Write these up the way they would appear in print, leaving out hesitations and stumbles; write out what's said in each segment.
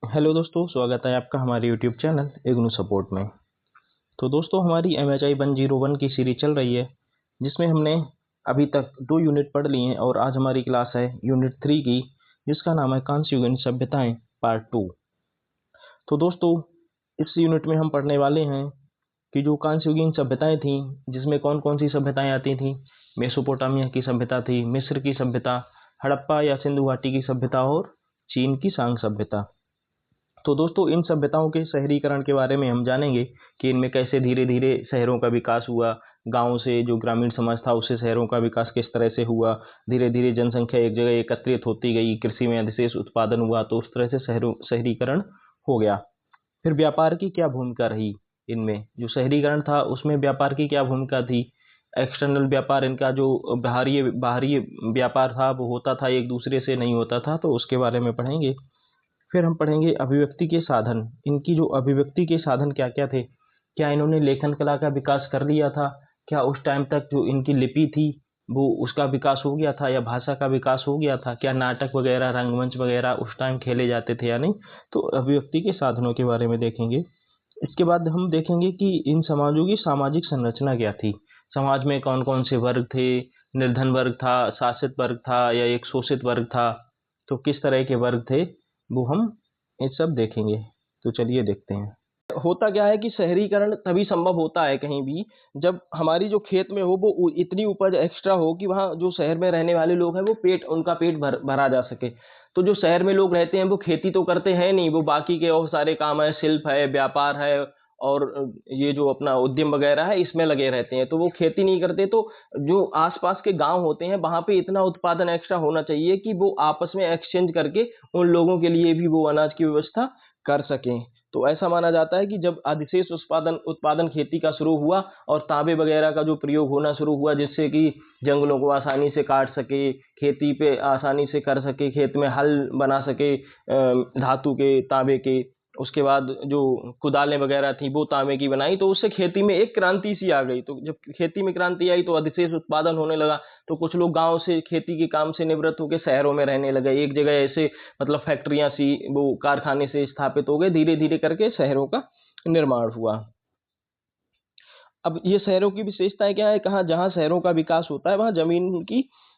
Hello दोस्तों, स्वागत है आपका हमारे यूट्यूब चैनल इग्नू सपोर्ट में। तो दोस्तों, हमारी MHI 101 की सीरीज चल रही है, जिसमें हमने अभी तक 2 यूनिट पढ़ लिए हैं और आज हमारी क्लास है यूनिट 3 की, जिसका नाम है कांस्यूगेन सभ्यताएं पार्ट 2। तो दोस्तों, इस यूनिट में हम पढ़ने वाले हैं कि जो कांस्यूगेन सभ्यताएं थीं, जिसमें कौन कौन सी सभ्यताएं आती थीं। मेसोपोटामिया की सभ्यता थी, मिस्र की सभ्यता, हड़प्पा या सिंधु घाटी की सभ्यता और चीन की सांग सभ्यता। तो दोस्तों, इन सभ्यताओं के शहरीकरण के बारे में हम जानेंगे कि इनमें कैसे धीरे धीरे शहरों का विकास हुआ। गांव से जो ग्रामीण समाज था, उससे शहरों का विकास किस तरह से हुआ। धीरे धीरे जनसंख्या एक जगह एकत्रित होती गई, कृषि में अधिशेष उत्पादन हुआ, तो उस तरह से शहरीकरण हो गया। फिर व्यापार की क्या भूमिका रही इनमें। जो शहरीकरण था उसमें व्यापार की क्या भूमिका थी। एक्सटर्नल व्यापार, इनका जो बाहरी बाहरी व्यापार था वो होता था, एक दूसरे से नहीं होता था, तो उसके बारे में पढ़ेंगे। फिर हम पढ़ेंगे अभिव्यक्ति के साधन। इनकी जो अभिव्यक्ति के साधन क्या क्या थे। क्या इन्होंने लेखन कला का विकास कर लिया था। क्या उस टाइम तक जो इनकी लिपि थी वो उसका विकास हो गया था, या भाषा का विकास हो गया था। क्या नाटक वगैरह, रंगमंच वगैरह उस टाइम खेले जाते थे या नहीं। तो अभिव्यक्ति के साधनों के बारे में देखेंगे। इसके बाद हम देखेंगे कि इन समाजों की सामाजिक संरचना क्या थी। समाज में कौन कौन से वर्ग थे। निर्धन वर्ग था, शासित वर्ग था, या एक शोषित वर्ग था। तो किस तरह के वर्ग थे वो हम ये सब देखेंगे। तो चलिए देखते हैं। होता क्या है कि शहरीकरण तभी संभव होता है कहीं भी, जब हमारी जो खेत में हो वो इतनी उपज एक्स्ट्रा हो कि वहाँ जो शहर में रहने वाले लोग हैं वो उनका पेट भरा जा सके। तो जो शहर में लोग रहते हैं वो खेती तो करते हैं नहीं, वो बाकी के और सारे काम है, शिल्प है, व्यापार है, और ये जो अपना उद्यम वगैरह है इसमें लगे रहते हैं, तो वो खेती नहीं करते। तो जो आसपास के गांव होते हैं वहां पे इतना उत्पादन एक्स्ट्रा होना चाहिए कि वो आपस में एक्सचेंज करके उन लोगों के लिए भी वो अनाज की व्यवस्था कर सकें। तो ऐसा माना जाता है कि जब अधिशेष उत्पादन उत्पादन खेती का शुरू हुआ और तांबे वगैरह का जो प्रयोग होना शुरू हुआ, जिससे कि जंगलों को आसानी से काट सके, खेती पे आसानी से कर सके, खेत में हल बना सके धातु के, तांबे के। उसके बाद जो कुदालें वगैरह थी वो तांबे की बनाई, तो उससे खेती में एक क्रांति सी आ गई। तो जब खेती में क्रांति आई तो अधिशेष उत्पादन होने लगा। तो कुछ लोग गांव से खेती के काम से निवृत्त होकर शहरों में रहने लगे। एक जगह ऐसे मतलब फैक्ट्रियां सी, वो कारखाने से स्थापित हो गए, धीरे धीरे करके शहरों का निर्माण हुआ। अब ये शहरों की विशेषताएं क्या है। कहाँ जहाँ शहरों का विकास होता है वहाँ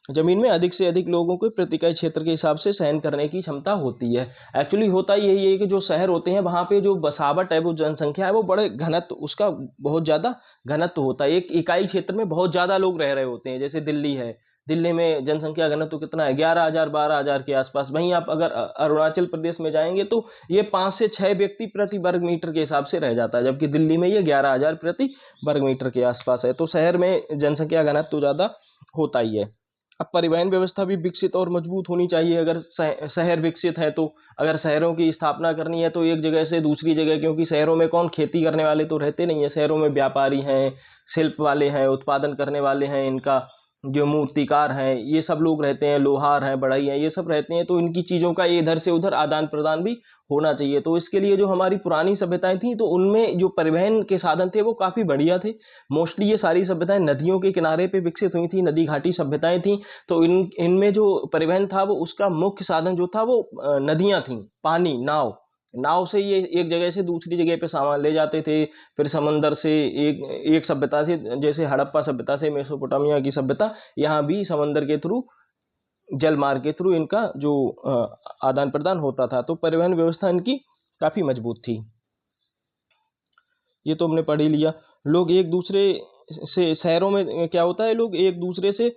जमीन में अधिक से अधिक लोगों को प्रति इकाई क्षेत्र के हिसाब से सहन करने की क्षमता होती है। एक्चुअली होता यही है कि जो शहर होते हैं वहां पे जो बसावट है, वो जनसंख्या है, वो बड़े घनत्व, उसका बहुत ज्यादा घनत्व होता है। एक इकाई क्षेत्र में बहुत ज्यादा लोग रह रहे होते हैं। जैसे दिल्ली है, दिल्ली में जनसंख्या घनत्व कितना है, 11,000 12,000 के आसपास। वहीं आप अगर अरुणाचल प्रदेश में जाएंगे तो ये 5 से 6 व्यक्ति प्रति वर्ग मीटर के हिसाब से रह जाता है, जबकि दिल्ली में ये 11,000 प्रति वर्ग मीटर के आसपास है। तो शहर में जनसंख्या घनत्व तो ज्यादा होता ही है। अब परिवहन व्यवस्था भी विकसित और मजबूत होनी चाहिए। अगर शहर विकसित है तो अगर शहरों की स्थापना करनी है तो एक जगह से दूसरी जगह, क्योंकि शहरों में कौन खेती करने वाले तो रहते नहीं है। शहरों में व्यापारी हैं, शिल्प वाले हैं, उत्पादन करने वाले हैं, इनका जो मूर्तिकार हैं, ये सब लोग रहते हैं, लोहार हैं, बढ़ई हैं, ये सब रहते हैं। तो इनकी चीजों का इधर से उधर आदान प्रदान भी होना चाहिए। तो इसके लिए जो हमारी पुरानी सभ्यताएं थी, तो उनमें जो परिवहन के साधन थे वो काफी बढ़िया थे। मोस्टली ये सारी सभ्यताएं नदियों के किनारे पे विकसित हुई थी, नदी घाटी सभ्यताएं थी। तो इनमें जो परिवहन था वो उसका मुख्य साधन जो था वो नदियां थी, पानी, नाव। नाव से ये एक जगह से दूसरी जगह पे सामान ले जाते थे। फिर समंदर से एक एक सभ्यता से, जैसे हड़प्पा सभ्यता से मेसोपोटामिया की सभ्यता, यहाँ भी समंदर के थ्रू, जल मार्ग के थ्रू इनका जो आदान प्रदान होता था। तो परिवहन व्यवस्था इनकी काफी मजबूत थी। ये तो हमने पढ़ ही लिया। लोग एक दूसरे से, शहरों में क्या होता है, लोग एक दूसरे से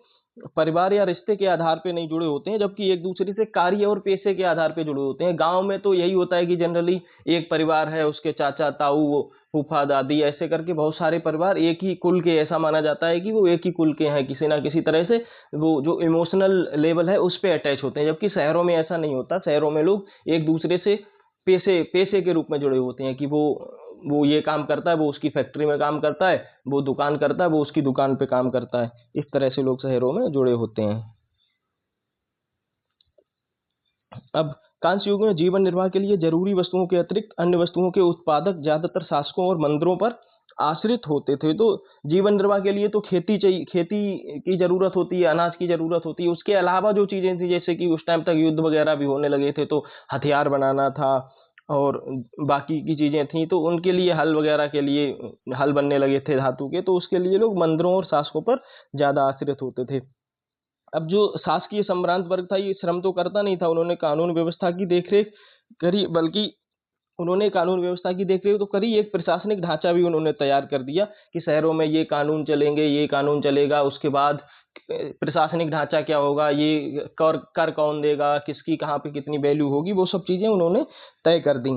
परिवार या रिश्ते के आधार पे नहीं जुड़े होते हैं, जबकि एक दूसरे से कार्य और पेशे के आधार पे जुड़े होते हैं। गांव में तो यही होता है कि जनरली एक परिवार है, उसके चाचा ताऊ फूफा दादी ऐसे करके बहुत सारे परिवार एक ही कुल के, ऐसा माना जाता है कि वो एक ही कुल के हैं, किसी ना किसी तरह से वो जो इमोशनल लेवल है उस पे अटैच होते हैं। जबकि शहरों में ऐसा नहीं होता। शहरों में लोग एक दूसरे से पेशे पेशे के रूप में जुड़े होते हैं कि वो ये काम करता है, वो उसकी फैक्ट्री में काम करता है, वो दुकान करता है, वो उसकी दुकान पे काम करता है। इस तरह से लोग शहरों में जुड़े होते हैं। अब कांस्य युग में जीवन निर्वाह के लिए जरूरी वस्तुओं के अतिरिक्त अन्य वस्तुओं के उत्पादक ज्यादातर शासकों और मंदिरों पर आश्रित होते थे। तो जीवन निर्वाह के लिए तो खेती चाहिए, खेती की जरूरत होती है, अनाज की जरूरत होती है। उसके अलावा जो चीजें थी, जैसे कि उस टाइम तक युद्ध वगैरह भी होने लगे थे, तो हथियार बनाना था, और बाकी की चीज़ें थीं, तो उनके लिए हल वगैरह के लिए हल बनने लगे थे धातु के, तो उसके लिए लोग मंदिरों और शासकों पर ज़्यादा आश्रित होते थे। अब जो शासकीय सम्भ्रांत वर्ग था ये श्रम तो करता नहीं था, उन्होंने कानून व्यवस्था की देखरेख करी, बल्कि उन्होंने कानून व्यवस्था की देखरेख तो करी, एक प्रशासनिक ढांचा भी उन्होंने तैयार कर दिया कि शहरों में ये कानून चलेंगे, ये कानून चलेगा। उसके बाद प्रशासनिक ढांचा क्या होगा, ये कर कर कौन देगा, किसकी कहाँ पे कितनी वैल्यू होगी, वो सब चीजें उन्होंने तय कर दी।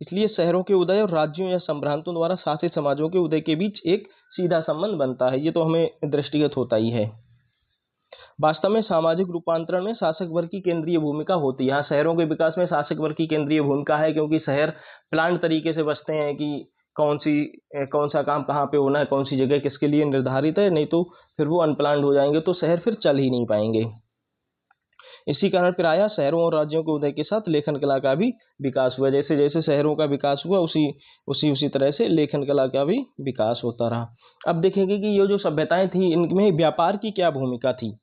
इसलिए शहरों के उदय और राज्यों या संभ्रांतों द्वारा शासित समाजों के उदय के बीच एक सीधा संबंध बनता है, ये तो हमें दृष्टिगत होता ही है। वास्तव में सामाजिक रूपांतरण में शासक वर्ग की केंद्रीय भूमिका होती है। यहाँ शहरों के विकास में शासक वर्ग की केंद्रीय भूमिका है, क्योंकि शहर प्लान्ड तरीके से बसते हैं कि कौन सा काम कहाँ पे होना है, कौन सी जगह किसके लिए निर्धारित है, नहीं तो फिर वो अनप्लान्ड हो जाएंगे, तो शहर फिर चल ही नहीं पाएंगे। इसी कारण प्रायः शहरों और राज्यों के उदय के साथ लेखन कला का भी विकास हुआ। जैसे जैसे शहरों का विकास हुआ उसी उसी उसी तरह से लेखन कला का भी विकास होता रहा। अब देखेंगे कि ये जो सभ्यताएं थी इनमें व्यापार की क्या भूमिका थी।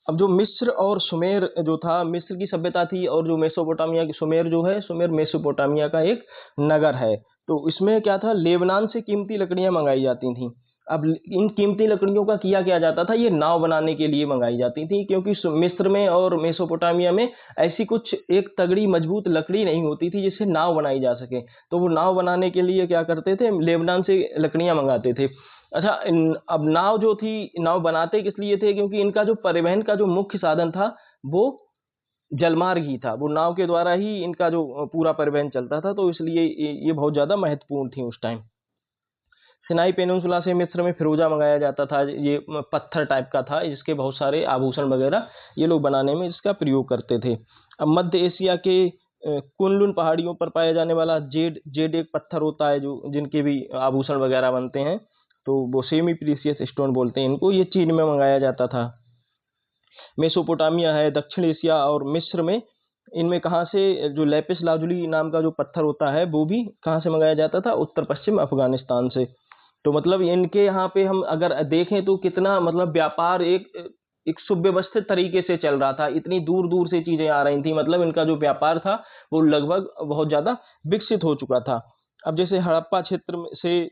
अब जो मिस्र और सुमेर जो था, मिस्र की सभ्यता थी, और जो मेसोपोटामिया की, सुमेर जो है, सुमेर मेसोपोटामिया का एक नगर है। तो इसमें क्या था, लेबनान से कीमती लकड़ियां मंगाई जाती थी। अब इन कीमती लकड़ियों का किया क्या जाता था, ये नाव बनाने के लिए मंगाई जाती थी, क्योंकि मिस्र में और मेसोपोटामिया में ऐसी कुछ एक तगड़ी मजबूत लकड़ी नहीं होती थी जिससे नाव बनाई जा सके। तो वो नाव बनाने के लिए क्या करते थे, लेबनान से लकड़ियां मंगाते थे। अच्छा, अब नाव जो थी, नाव बनाते किस लिए थे, क्योंकि इनका जो परिवहन का जो मुख्य साधन था वो जलमार्ग ही था। वो नाव के द्वारा ही इनका जो पूरा परिवहन चलता था, तो इसलिए ये बहुत ज्यादा महत्वपूर्ण थी उस टाइम। सिनाई पेनिनसुला से मिस्र में फिरोजा मंगाया जाता था, ये पत्थर टाइप का था, जिसके बहुत सारे आभूषण वगैरह ये लोग बनाने में इसका प्रयोग करते थे। अब मध्य एशिया के कुनलुन पहाड़ियों पर पाया जाने वाला जेड जेड एक पत्थर होता है जो जिनके भी आभूषण वगैरह बनते हैं, तो वो सेमी प्रीसियस स्टोन बोलते हैं इनको, ये चीन में मंगाया जाता था। मेसोपोटामिया है, दक्षिण एशिया और मिस्र में, इनमें कहाँ से जो लेपिस लाजुली नाम का जो पत्थर होता है वो भी कहाँ से मंगाया जाता था, उत्तर पश्चिम अफगानिस्तान से। तो मतलब इनके यहाँ पे हम अगर देखें तो कितना मतलब व्यापार एक एक सुव्यवस्थित तरीके से चल रहा था, इतनी दूर दूर से चीजें आ रही थी, मतलब इनका जो व्यापार था वो लगभग बहुत ज्यादा विकसित हो चुका था। अब जैसे हड़प्पा क्षेत्र से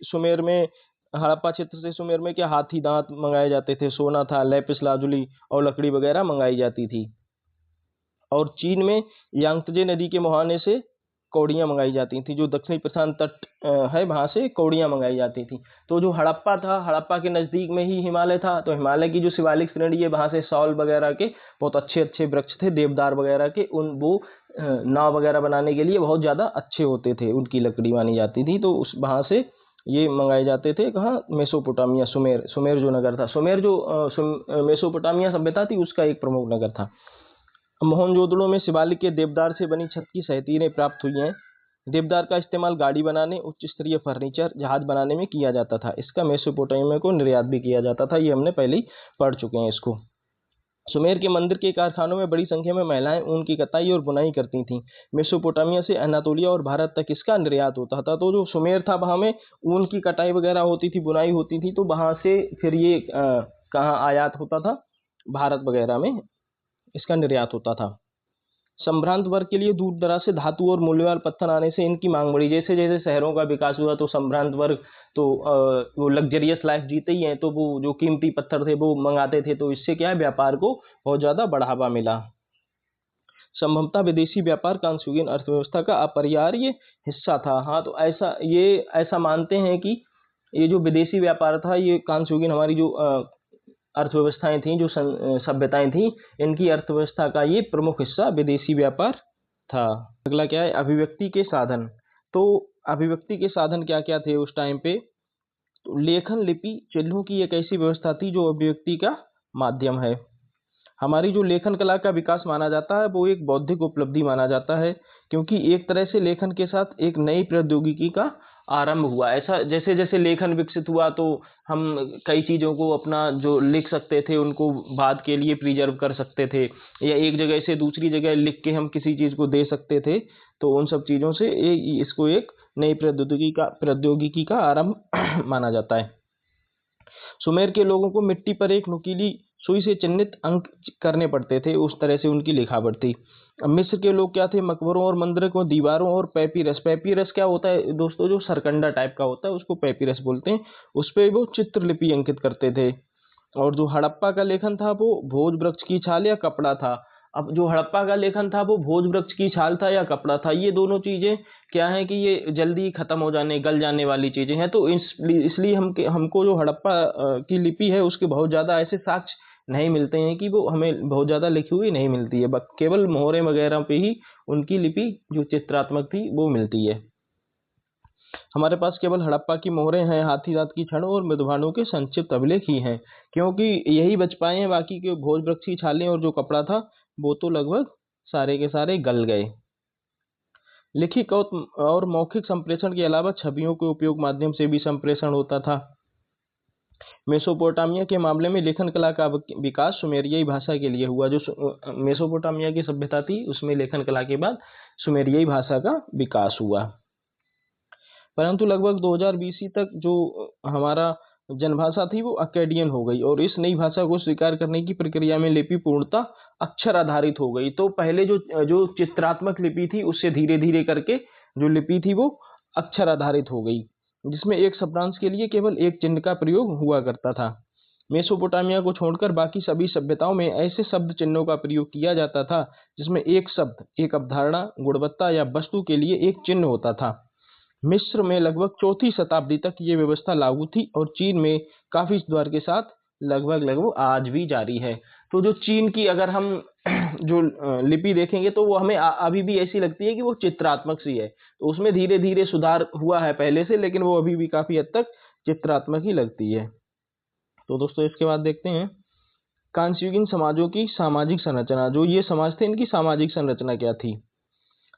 सुमेर में क्या हाथी दांत मंगाए जाते थे, सोना था, लेपिस लाजुली और लकड़ी वगैरह मंगाई जाती थी। और चीन में यांगत्जे नदी के मुहाने से कौड़ियाँ मंगाई जाती थी, जो दक्षिणी प्रशांत तट है वहां से कौड़ियाँ मंगाई जाती थी। तो जो हड़प्पा था, हड़प्पा के नजदीक में ही हिमालय था, तो हिमालय की जो शिवालिक श्रेणी है वहां से सॉल वगैरह के बहुत अच्छे अच्छे वृक्ष थे, देवदार वगैरह के, उन वो नाव वगैरह बनाने के लिए बहुत ज्यादा अच्छे होते थे, उनकी लकड़ी मानी जाती थी। तो उस वहां से ये मंगाए जाते थे। कहाँ, मेसोपोटामिया, सुमेर सुमेर जो नगर था, सुमेर जो मेसोपोटामिया सभ्यता थी उसका एक प्रमुख नगर था। मोहनजोदड़ो में शिवालिक के देवदार से बनी छत की सहतीरें प्राप्त हुई हैं। देवदार का इस्तेमाल गाड़ी बनाने, उच्च स्तरीय फर्नीचर, जहाज बनाने में किया जाता था। इसका मेसोपोटामिया को निर्यात भी किया जाता था, ये हमने पहले ही पढ़ चुके हैं इसको। सुमेर के मंदिर के कारखानों में बड़ी संख्या में महिलाएं ऊन की कताई और बुनाई करती थीं। मेसोपोटामिया से अनातोलिया और भारत तक इसका निर्यात होता था। तो जो सुमेर था वहां में ऊन की कटाई वगैरह होती थी, बुनाई होती थी, तो वहां से फिर ये कहाँ आयात होता था, भारत वगैरह में इसका निर्यात होता था। संभ्रांत वर्ग के लिए दूर दराज से धातु और मूल्यवान पत्थर आने से इनकी मांग बढ़ी। जैसे जैसे शहरों का विकास हुआ तो संभ्रांत वर्ग तो वो लग्जरियस लाइफ जीते ही हैं, तो वो जो कीमती पत्थर थे वो मंगाते थे, तो इससे क्या है, व्यापार को बहुत ज्यादा बढ़ावा मिला। संभवतः विदेशी व्यापार कांस्यूगिन अर्थव्यवस्था का अपरिहार्य हिस्सा था। हाँ, तो ऐसा मानते हैं कि ये जो विदेशी व्यापार था, ये कांस्यूगिन हमारी जो अर्थव्यवस्थाएं थी, जो सभ्यताएं थी, इनकी अर्थव्यवस्था का ये प्रमुख हिस्सा विदेशी व्यापार था। अगला क्या है, अभिव्यक्ति के साधन। तो अभिव्यक्ति के साधन क्या क्या थे उस टाइम पे, तो लेखन, लिपि, चिन्हों की एक ऐसी व्यवस्था थी जो अभिव्यक्ति का माध्यम है। हमारी जो लेखन कला का विकास माना जाता है वो एक बौद्धिक उपलब्धि माना जाता है, क्योंकि एक तरह से लेखन के साथ एक नई प्रौद्योगिकी का आरंभ हुआ। ऐसा जैसे जैसे लेखन विकसित हुआ तो हम कई चीजों को अपना जो लिख सकते थे उनको बाद के लिए प्रिजर्व कर सकते थे, या एक जगह से दूसरी जगह लिख के हम किसी चीज को दे सकते थे। तो उन सब चीजों से इसको एक नई प्रौद्योगिकी का आरंभ माना जाता है। सुमेर के लोगों को मिट्टी पर एक नुकीली सुई से चिन्हित अंक करने पड़ते थे, उस तरह से उनकी लिखावट थी। अब मिस्र के लोग क्या थे, मकबरों और मंदिरों को दीवारों और पेपिरस, पेपिरस क्या होता है दोस्तों, जो सरकंडा टाइप का होता है उसको पेपिरस बोलते हैं, उस पे वो चित्रलिपि अंकित करते थे। और जो हड़प्पा का लेखन था वो भोज वृक्ष की छाल या कपड़ा था। अब जो हड़प्पा का लेखन था वो भोज वृक्ष की छाल था या कपड़ा था, ये दोनों चीजें क्या है कि ये जल्दी खत्म हो जाने, गल जाने वाली चीजें हैं। तो इसलिए हमको जो हड़प्पा की लिपि है उसके बहुत ज्यादा ऐसे साक्ष्य नहीं मिलते हैं, कि वो हमें बहुत ज्यादा लिखी हुई नहीं मिलती है, केवल मोहरे वगैरह पे ही उनकी लिपि जो चित्रात्मक थी वो मिलती है। हमारे पास केवल हड़प्पा की मोहरें हैं, हाथी दांत की छड़ और मृदुभाणु के संक्षिप्त अभिलेख ही हैं, क्योंकि यही बच पाए हैं। बाकी के भोज वृक्ष की छालें और जो कपड़ा था वो तो लगभग सारे के सारे गल गए। लिखित और मौखिक संप्रेषण के अलावा छवियों के उपयोग माध्यम से भी संप्रेषण होता था। मेसोपोटामिया के मामले में लेखन कला का विकास सुमेरियाई भाषा के लिए हुआ। जो मेसोपोटामिया की सभ्यता थी उसमें लेखन कला के बाद सुमेरियाई भाषा का विकास हुआ। परंतु लगभग 2000 बीसी तक जो हमारा जनभाषा थी वो अक्केडियन हो गई, और इस नई भाषा को स्वीकार करने की प्रक्रिया में लिपि पूर्णतः अक्षर आधारित हो गई। तो पहले जो चित्रात्मक लिपि थी उससे धीरे धीरे करके जो लिपि थी वो अक्षर आधारित हो गई, जिसमें एक शब्दांश के लिए केवल एक चिन्ह का प्रयोग हुआ करता था। मेसोपोटामिया को छोड़कर बाकी सभी सभ्यताओं में ऐसे शब्द चिन्हों का प्रयोग किया जाता था जिसमें एक शब्द, एक अवधारणा, गुणवत्ता या वस्तु के लिए एक चिन्ह होता था। मिस्र में लगभग 4वीं शताब्दी तक ये व्यवस्था लागू थी, और चीन में काफी सुधार के साथ लगभग आज भी जारी है। तो जो चीन की अगर हम जो लिपि देखेंगे तो वो हमें अभी भी ऐसी लगती है कि वो चित्रात्मक सी है। तो उसमें धीरे धीरे सुधार हुआ है पहले से, लेकिन वो अभी भी काफी हद तक चित्रात्मक ही लगती है। तो दोस्तों इसके बाद देखते हैं कांस्युगिन समाजों की सामाजिक संरचना। जो ये समाज थे इनकी सामाजिक संरचना क्या थी।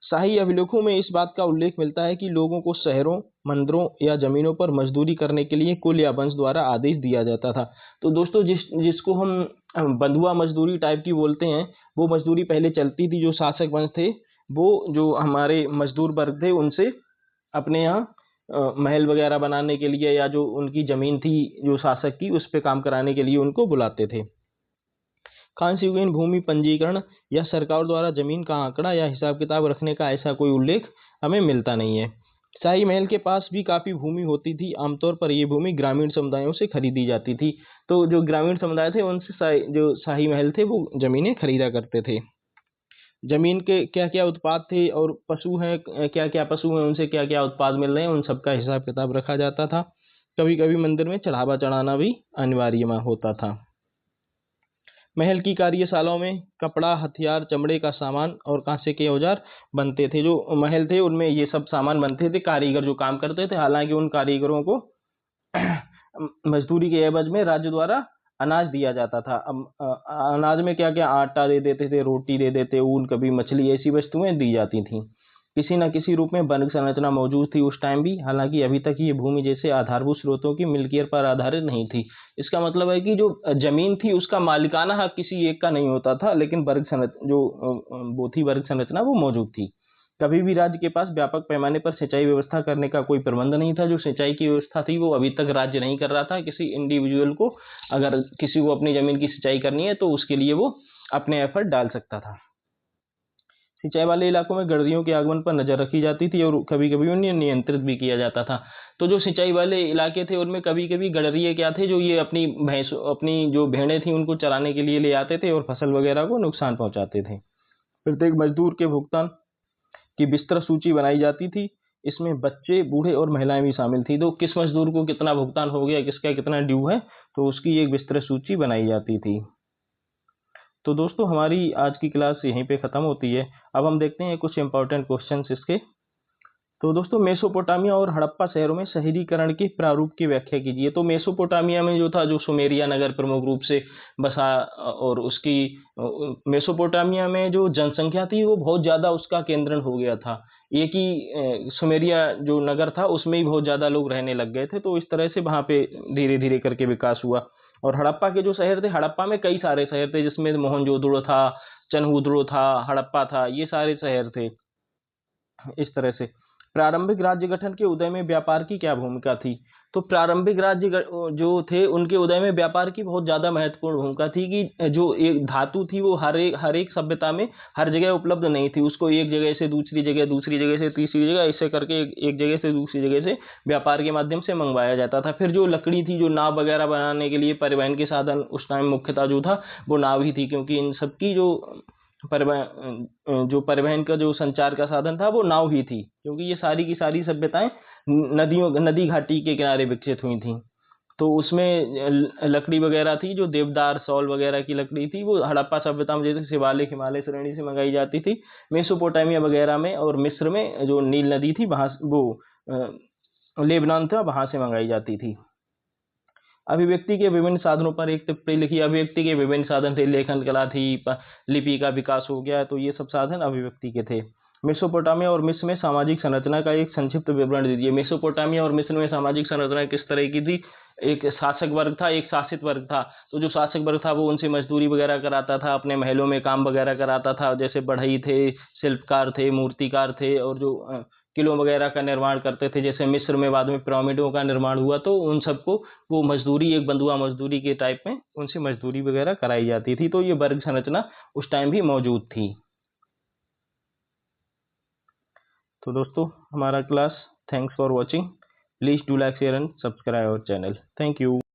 शाही अभिलेखों में इस बात का उल्लेख मिलता है कि लोगों को शहरों, मंदिरों या जमीनों पर मजदूरी करने के लिए कुल या वंश द्वारा आदेश दिया जाता था। तो दोस्तों जिसको हम बंधुआ मजदूरी टाइप की बोलते हैं, वो मजदूरी पहले चलती थी। जो शासक वंश थे वो जो हमारे मजदूर वर्ग थे उनसे अपने यहाँ महल वगैरह बनाने के लिए, या जो उनकी जमीन थी जो शासक की उस पर काम कराने के लिए उनको बुलाते थे। कांस्युगिन भूमि पंजीकरण या सरकार द्वारा जमीन का आंकड़ा या हिसाब किताब रखने का ऐसा कोई उल्लेख हमें मिलता नहीं है। शाही महल के पास भी काफी भूमि होती थी। आमतौर पर ये भूमि ग्रामीण समुदायों से खरीदी जाती थी। तो जो ग्रामीण समुदाय थे उनसे जो शाही महल थे वो जमीनें खरीदा करते थे। जमीन के क्या क्या उत्पाद थे और पशु हैं, क्या क्या पशु हैं, उनसे क्या क्या उत्पाद मिल रहे हैं, उन सबका हिसाब किताब रखा जाता था। कभी कभी मंदिर में चढ़ावा चढ़ाना भी अनिवार्य होता था। महल की कार्यशालाओं में कपड़ा, हथियार, चमड़े का सामान और कांसे के औजार बनते थे। जो महल थे उनमें ये सब सामान बनते थे, कारीगर जो काम करते थे। हालांकि उन कारीगरों को मजदूरी के एवज में राज्य द्वारा अनाज दिया जाता था। अब अनाज में क्या क्या, आटा दे देते थे, रोटी दे देते, ऊन, कभी मछली, ऐसी वस्तुएं दी जाती थी। किसी न किसी रूप में वर्ग संरचना मौजूद थी उस टाइम भी। हालांकि अभी तक ये भूमि जैसे आधारभूत स्रोतों की मिल्कियत पर आधारित नहीं थी। इसका मतलब है कि जो जमीन थी उसका मालिकाना हक किसी एक का नहीं होता था, लेकिन वर्ग संरचना जो वो थी, वर्ग संरचना वो मौजूद थी। कभी भी राज्य के पास व्यापक पैमाने पर सिंचाई व्यवस्था करने का कोई प्रबंध नहीं था। जो सिंचाई की व्यवस्था थी वो अभी तक राज्य नहीं कर रहा था। किसी इंडिविजुअल को अगर किसी को अपनी जमीन की सिंचाई करनी है तो उसके लिए वो अपने एफर्ट डाल सकता था। सिंचाई वाले इलाकों में गड़रियों के आगमन पर नजर रखी जाती थी और कभी कभी उन्हें नियंत्रित भी किया जाता था। तो जो सिंचाई वाले इलाके थे उनमें कभी कभी गड़रिये क्या थे, जो ये अपनी जो भेड़ें थी उनको चराने के लिए ले आते थे और फसल वगैरह को नुकसान पहुंचाते थे। प्रत्येक मजदूर के भुगतान की विस्तृत सूची बनाई जाती थी। इसमें बच्चे, बूढ़े और महिलाएं भी शामिल थी। तो किस मजदूर को कितना भुगतान हो गया, किसका कितना ड्यू है, तो उसकी एक विस्तृत सूची बनाई जाती थी। तो दोस्तों हमारी आज की क्लास यहीं पे ख़त्म होती है। अब हम देखते हैं कुछ इंपॉर्टेंट क्वेश्चंस इसके। तो दोस्तों मेसोपोटामिया और हड़प्पा शहरों में शहरीकरण के प्रारूप की व्याख्या कीजिए। तो मेसोपोटामिया में जो था, जो सुमेरिया नगर प्रमुख रूप से बसा, और उसकी मेसोपोटामिया में जो जनसंख्या थी वो बहुत ज़्यादा उसका केंद्रण हो गया था। एक ही सुमेरिया जो नगर था उसमें ही बहुत ज़्यादा लोग रहने लग गए थे। तो इस तरह से वहाँ पे धीरे धीरे करके विकास हुआ। और हड़प्पा के जो शहर थे, हड़प्पा में कई सारे शहर थे जिसमें मोहनजोदड़ो था, चनहुदड़ो था, हड़प्पा था, ये सारे शहर थे। इस तरह से प्रारंभिक राज्य गठन के उदय में व्यापार की क्या भूमिका थी। तो प्रारंभिक राज्य जो थे उनके उदय में व्यापार की बहुत ज़्यादा महत्वपूर्ण भूमिका थी कि जो एक धातु थी वो हर एक सभ्यता में हर जगह उपलब्ध नहीं थी, उसको एक जगह से दूसरी जगह से तीसरी जगह ऐसे करके एक जगह से दूसरी जगह से व्यापार के माध्यम से मंगवाया जाता था। फिर जो लकड़ी थी, जो नाव वगैरह बनाने के लिए परिवहन के साधन उस टाइम मुख्यतः जो था वो नाव ही थी, क्योंकि इन सबकी परिवहन का जो संचार का साधन था वो नाव ही थी, क्योंकि ये सारी की सारी सभ्यताएं नदी घाटी के किनारे विकसित हुई थी। तो उसमें लकड़ी वगैरह थी, जो देवदार सॉल वगैरह की लकड़ी थी, वो हड़प्पा सभ्यता में जैसे शिवालिक हिमालय श्रेणी से मंगाई जाती थी। मेसोपोटामिया वगैरह में और मिस्र में जो नील नदी थी वहां वो लेबनान था, वहां से मंगाई जाती थी। अभिव्यक्ति के विभिन्न साधनों पर एक टिप्पणी लिखी। अभिव्यक्ति के विभिन्न साधन थे, लेखन कला थी, लिपि का विकास हो गया, तो ये सब साधन अभिव्यक्ति के थे। मेसोपोटामिया और मिस्र में सामाजिक संरचना का एक संक्षिप्त विवरण दीजिए। मेसोपोटामिया और मिस्र में सामाजिक संरचना किस तरह की थी? एक शासक वर्ग था, एक शासित वर्ग था। तो जो शासक वर्ग था वो उनसे मजदूरी वगैरह कराता था, अपने महलों में काम वगैरह कराता था, जैसे बढ़ई थे, शिल्पकार थे, मूर्तिकार थे, और जो किलों वगैरह का निर्माण करते थे, जैसे मिस्र में बाद में पिरामिडों का निर्माण हुआ, तो उन सबको वो मजदूरी, एक बंधुआ मजदूरी के टाइप में उनसे मजदूरी वगैरह कराई जाती थी। तो ये वर्ग संरचना उस टाइम भी मौजूद थी। तो दोस्तों हमारा class, thanks for watching, please do like share and subscribe our channel. Thank you.